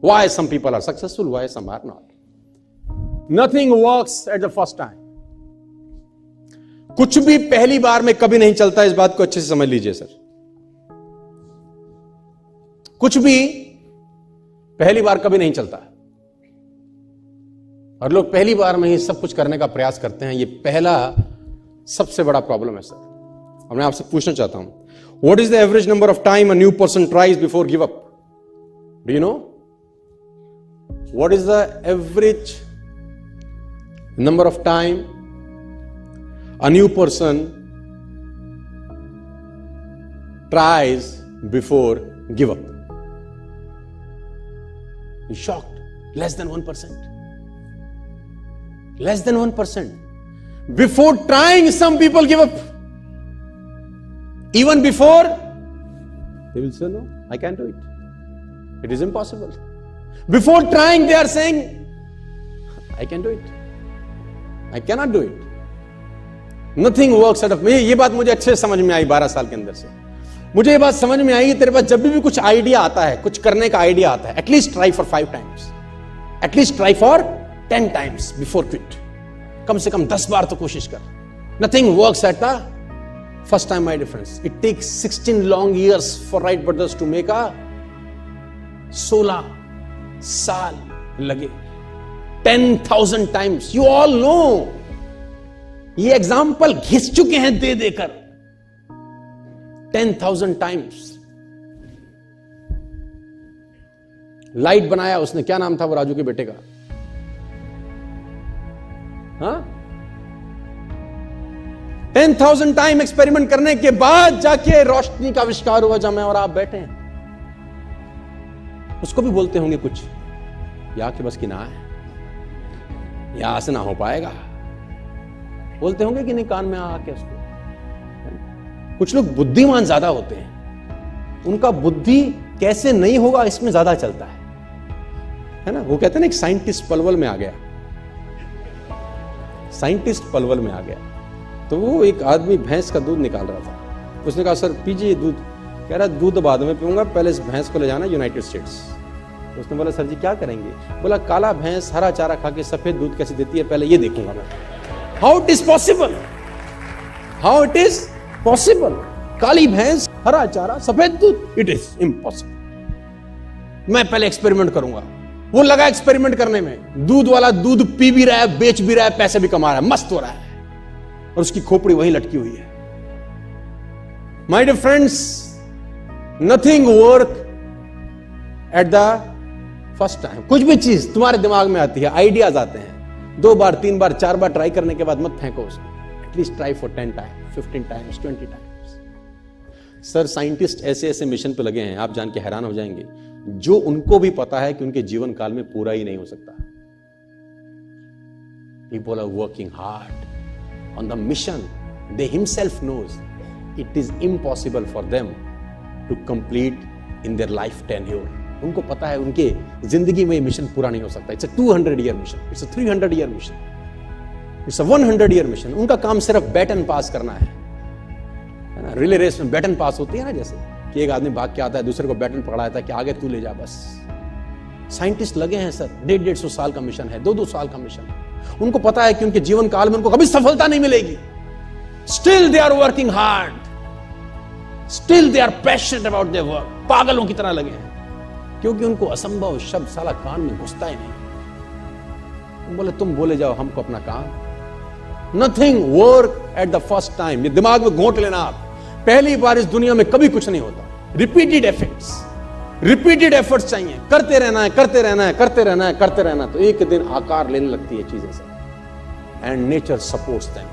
Why some people are successful, why some are not. Nothing works at the first time. कुछ भी पहली बार में कभी नहीं चलता, इस बात को अच्छे से समझ लीजिए सर। कुछ भी पहली बार कभी नहीं चलता, और लोग पहली बार में ही सब कुछ करने का प्रयास करते हैं। ये पहला सबसे बड़ा प्रॉब्लम है सर। और मैं आपसे पूछना चाहता हूं, what is the average number of time a new person tries before give up? Do you know what is the average number of time a new person tries before give up? You're shocked. Less than 1%. Less than 1%. Before trying, some people give up. Even before, they will say, no, I can't do it. It is impossible. Before trying, they are saying, I can do it. I cannot do it. Nothing works out of me. ये बात मुझे अच्छे से समझ में आई 12 साल के अंदर से। मुझे ये बात समझ में आई कि तेरे पास जब भी कुछ आइडिया आता है, कुछ करने का आइडिया आता है, at least try for 5 times, at least try for 10 times before quit. कम से कम 10 बार तो कोशिश कर। Nothing works at the first time, my dear friends. It takes 16 long years for Wright brothers to make a 16 साल लगे। 10,000 times. You all know. ये example घिस चुके हैं दे देकर 10,000 times. लाइट बनाया उसने, क्या नाम था वो राजू के बेटे का? हाँ, 10,000 टाइम एक्सपेरिमेंट करने के बाद जाके रोशनी का आविष्कार हुआ, जब मैं और आप बैठे हैं। उसको भी बोलते होंगे कुछ, या कि बस की ना है, यहां से ना हो पाएगा, बोलते होंगे कि नहीं कान में आके उसको। कुछ लोग बुद्धिमान ज्यादा होते हैं, उनका बुद्धि कैसे नहीं होगा इसमें ज्यादा चलता है ना। वो कहते हैं ना, एक साइंटिस्ट पलवल में आ गया, साइंटिस्ट पलवल में आ गया, तो वो एक आदमी भैंस का दूध निकाल रहा था। उसने कहा सर पीजिए दूध। कह रहा दूध बाद में पीऊंगा, पहले इस भैंस को ले जाना यूनाइटेड स्टेट्स। उसने बोला सर जी क्या करेंगे? बोला काला भैंस हरा चारा खा के सफेद दूध कैसे देती है, पहले ये देखूंगा मैं। How it is possible, how it is possible? काली भैंस हरा चारा सफेद दूध, इट इज इम्पॉसिबल। मैं पहले एक्सपेरिमेंट करूंगा। वो लगा एक्सपेरिमेंट करने में, दूध वाला दूध पी भी रहा है, बेच भी रहा है, पैसे भी कमा रहा है, मस्त हो रहा है, और उसकी खोपड़ी वहीं लटकी हुई है। My dear friends, nothing work at the first time. कुछ भी चीज तुम्हारे दिमाग में आती है, आइडियाज आते हैं, 2 बार 3 बार 4 बार ट्राई करने के बाद मत फेंको उसको। At least try for 10 times, 15 times, 20 times। Sir scientist ऐसे ऐसे मिशन पे लगे हैं, आप जान के हैरान हो जाएंगे, जो उनको भी पता है कि उनके जीवन काल में पूरा ही नहीं हो सकता। People are working hard on the mission. They himself knows it is impossible for them to complete in their life tenure. उनको पता है उनके जिंदगी में ये मिशन पूरा नहीं हो सकता। It's a 200-year mission, it's a 300-year mission, it's a 100-year mission. उनका काम सिर्फ बैटन पास करना है ना। रिले रेस में बैटन पास होती है ना, जैसे कि एक आदमी भाग के आता है, दूसरे को बैटन पकड़ाता है कि आगे तू ले जा बस। साइंटिस्ट लगे हैं सर, 150-150 साल का मिशन है, 2-2 साल का मिशन है। उनको पता है कि उनके जीवन काल में उनको कभी सफलता नहीं मिलेगी। Still they are working hard, still they are passionate about their work. पागलों की तरह लगे हैं, क्योंकि उनको असंभव शब्द साला कान में घुसता ही नहीं। बोले तुम बोले जाओ हमको अपना काम। Nothing work at the first time. ये दिमाग में घोंट लेना आप, पहली बार इस दुनिया में कभी कुछ नहीं होता। रिपीटेड एफर्ट्स, रिपीटेड एफर्ट्स चाहिए, करते रहना है, करते रहना है, करते रहना है, करते रहना, तो एक दिन आकार लेने लगती है चीजें से। And nature supports them.